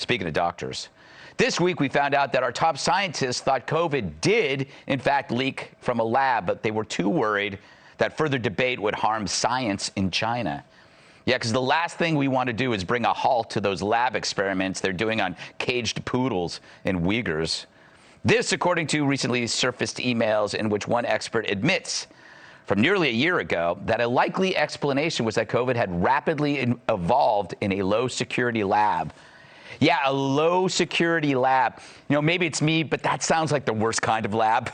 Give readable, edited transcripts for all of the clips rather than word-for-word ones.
Speaking of doctors, this week we found out that our top scientists thought COVID did, in fact, leak from a lab, but they were too worried that further debate would harm science in China. Yeah, because the last thing we want to do is bring a halt to those lab experiments they're doing on caged poodles and Uyghurs. This, according to recently surfaced emails in which one expert admits from nearly a year ago that a likely explanation was that COVID had rapidly evolved in a low-security lab. Yeah, a low-security lab. You know, maybe it's me, but that sounds like the worst kind of lab.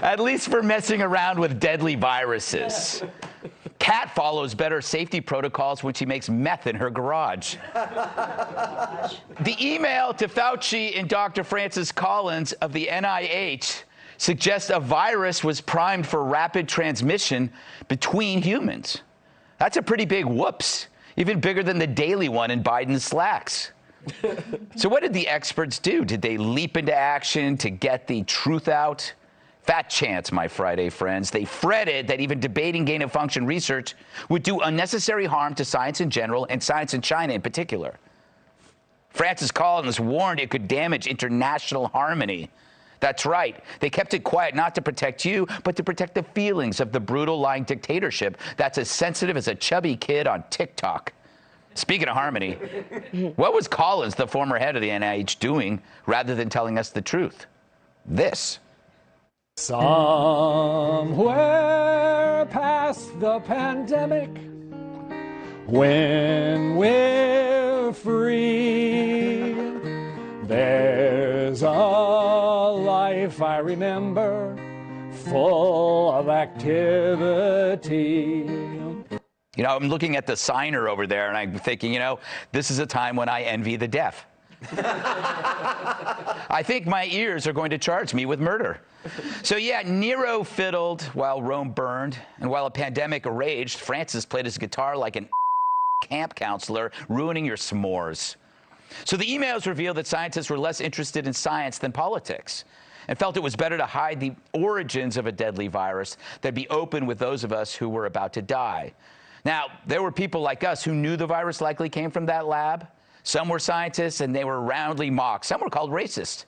At least for messing around with deadly viruses. Kat follows better safety protocols when she makes meth in her garage. The email to Fauci and Dr. Francis Collins of the NIH suggests a virus was primed for rapid transmission between humans. That's a pretty big whoops, even bigger than the daily one in Biden's slacks. So what did the experts do? Did they leap into action to get the truth out? Fat chance, my Friday friends. They fretted that even debating gain-of-function research would do unnecessary harm to science in general and science in China in particular. Francis Collins warned it could damage international harmony. That's right. They kept it quiet not to protect you, but to protect the feelings of the brutal, lying dictatorship that's as sensitive as a chubby kid on TikTok. Speaking of harmony, what was Collins, the former head of the NIH, doing rather than telling us the truth? This. Somewhere past the pandemic, when we're free, there's a life I remember full of activity. You know, I'm looking at the signer over there and I'm thinking, you know, this is a time when I envy the deaf. I think my ears are going to charge me with murder. So yeah, Nero fiddled while Rome burned, and while a pandemic raged, Francis played his guitar like an camp counselor, ruining your s'mores. So the emails reveal that scientists were less interested in science than politics, and felt it was better to hide the origins of a deadly virus than be open with those of us who were about to die. Now, there were people like us who knew the virus likely came from that lab. Some were scientists, and they were roundly mocked. Some were called racist.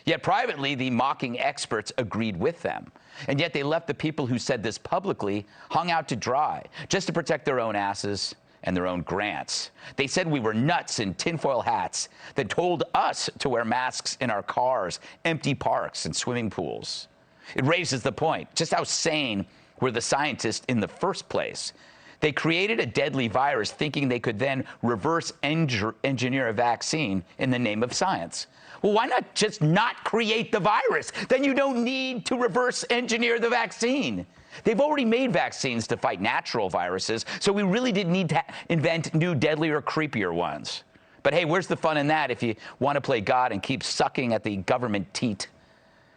Yet privately, the mocking experts agreed with them. And yet they left the people who said this publicly hung out to dry, just to protect their own asses and their own grants. They said we were nuts in tinfoil hats, that told us to wear masks in our cars, empty parks, and swimming pools. It raises the point, just how sane were the scientists in the first place? They created a deadly virus thinking they could then reverse engineer a vaccine in the name of science. Well, why not just not create the virus? Then you don't need to reverse engineer the vaccine. They've already made vaccines to fight natural viruses, so we really didn't need to invent new, deadlier, creepier ones. But hey, where's the fun in that if you want to play God and keep sucking at the government teat?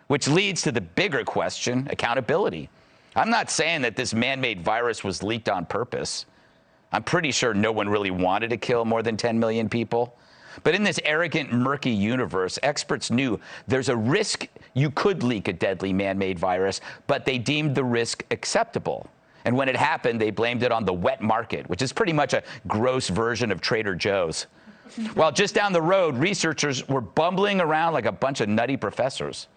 Which leads to the bigger question, accountability. I'm not saying that this man-made virus was leaked on purpose. I'm pretty sure no one really wanted to kill more than 10 million people. But in this arrogant, murky universe, experts knew there's a risk you could leak a deadly man-made virus, but they deemed the risk acceptable. And when it happened, they blamed it on the wet market, which is pretty much a gross version of Trader Joe's. While just down the road, researchers were bumbling around like a bunch of nutty professors.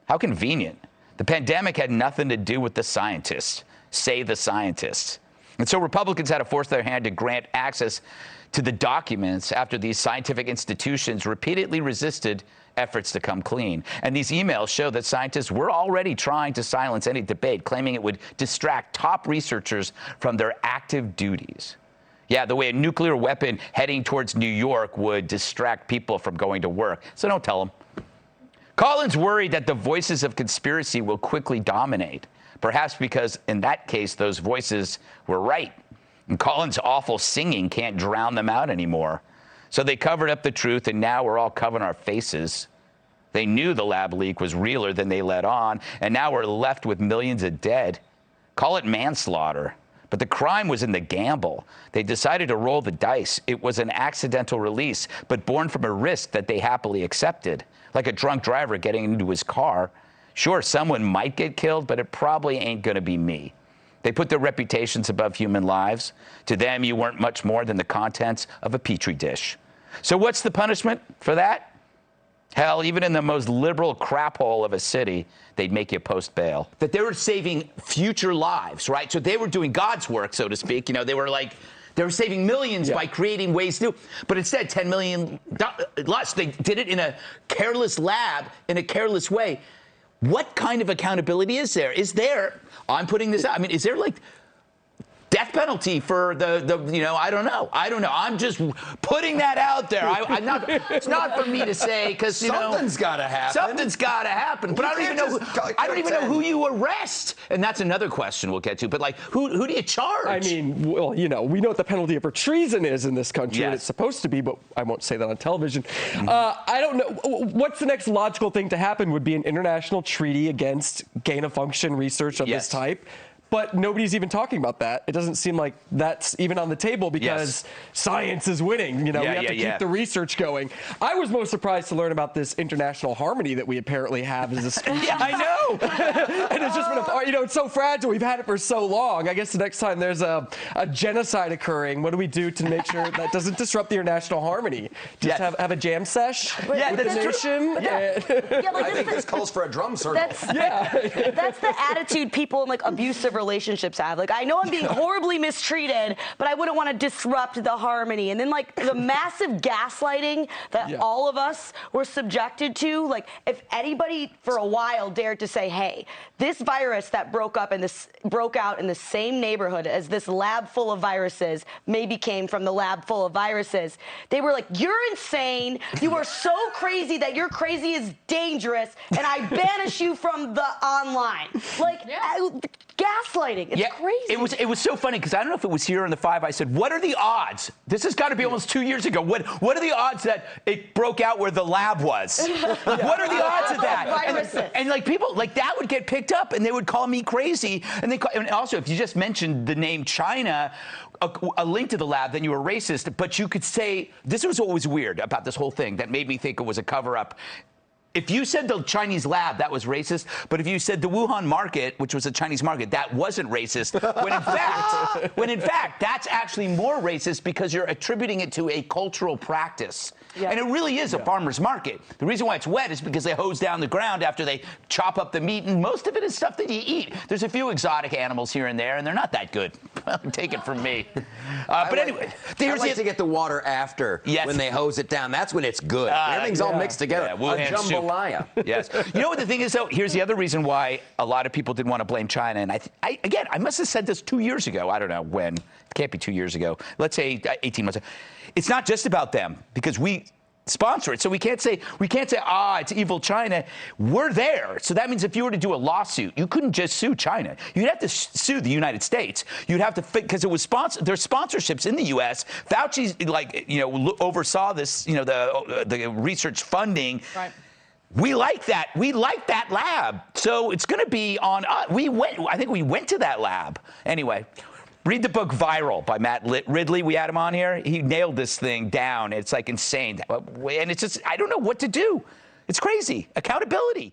How convenient. The pandemic had nothing to do with the scientists, say the scientists. And so Republicans had to force their hand to grant access to the documents after these scientific institutions repeatedly resisted efforts to come clean. And these emails show that scientists were already trying to silence any debate, claiming it would distract top researchers from their active duties. Yeah, the way a nuclear weapon heading towards New York would distract people from going to work. So don't tell them. Collins worried that the voices of conspiracy will quickly dominate, perhaps because in that case, those voices were right. And Collins' awful singing can't drown them out anymore. So they covered up the truth, and now we're all covering our faces. They knew the lab leak was realer than they let on, and now we're left with millions of dead. Call it manslaughter. But the crime was in the gamble. They decided to roll the dice. It was an accidental release, but born from a risk that they happily accepted. Like a drunk driver getting into his car. Sure, someone might get killed, but it probably ain't going to be me. They put their reputations above human lives. To them, you weren't much more than the contents of a petri dish. So what's the punishment for that? Hell, even in the most liberal crap hole of a city, they'd make you post bail. That they were saving future lives, right? So they were doing God's work, so to speak. You know, they were saving millions by creating ways to, but instead 10 million less. They did it in a careless lab, in a careless way. What kind of accountability is there? I'm putting this out. I mean, is there like death penalty for the I don't know. I'm just putting that out there. It's not for me to say because something's got to happen. Something's got to happen. But I don't even know who you arrest. And that's another question we'll get to. But like, who do you charge? I mean, well, we know what the penalty for treason is in this country, and it's supposed to be, but I won't say that on television. Mm-hmm. I don't know. What's the next logical thing to happen would be an international treaty against gain-of-function research of this type. But nobody's even talking about that. It doesn't seem like that's even on the table because science is winning. We have to keep the research going. I was most surprised to learn about this international harmony that we apparently have as a species. Yeah, I know. And it's just been, it's so fragile. We've had it for so long. I guess the next time there's a genocide occurring, what do we do to make sure that doesn't disrupt the international harmony? Just have a jam sesh with the nation? I think this calls for a drum circle. That's the attitude people in like abusive relationships have. Like, I know I'm being horribly mistreated, but I wouldn't want to disrupt the harmony. And then like the massive gaslighting that all of us were subjected to. Like, if anybody for a while dared to say, hey, this virus that broke out in the same neighborhood as this lab full of viruses maybe came from the lab full of viruses, they were like, you're insane. You are so crazy that your crazy is dangerous, and I banish you from the online. Like, gaslighting. It's crazy. It was so funny because I don't know if it was here on the 5. I said, what are the odds? This has got to be almost 2 years ago. What are the odds that it broke out where the lab was? What are the odds of that? And like people, like that would get picked up and they would call me crazy. And also, if you just mentioned the name China, a link to the lab, then you were racist. But you could say, this was what was weird about this whole thing that made me think it was a cover-up. If you said the Chinese lab, that was racist. But if you said the Wuhan market, which was a Chinese market, that wasn't racist. When in fact, that's actually more racist because you're attributing it to a cultural practice. And it really is a farmer's market. The reason why it's wet is because they hose down the ground after they chop up the meat, and most of it is stuff that you eat. There's a few exotic animals here and there, and they're not that good. Take it from me. But anyway, I like to get the water after when they hose it down. That's when it's good. Everything's all mixed together. A jambalaya. Yes. You know what the thing is, though? Here's the other reason why a lot of people didn't want to blame China. And I must have said this 2 years ago. I don't know when. It can't be 2 years ago. Let's say 18 months ago. It's not just about them because we sponsor it. So we can't say, it's evil China. We're there. So that means if you were to do a lawsuit, you couldn't just sue China. You'd have to sue the United States. You'd have to, because it was there's sponsorships in the U.S. Fauci, oversaw this, the research funding. Right. We like that. We like that lab. So it's going to be on us. I think we went to that lab. Anyway, read the book Viral by Matt Ridley. We had him on here. He nailed this thing down. It's like insane. And it's just, I don't know what to do. It's crazy. Accountability.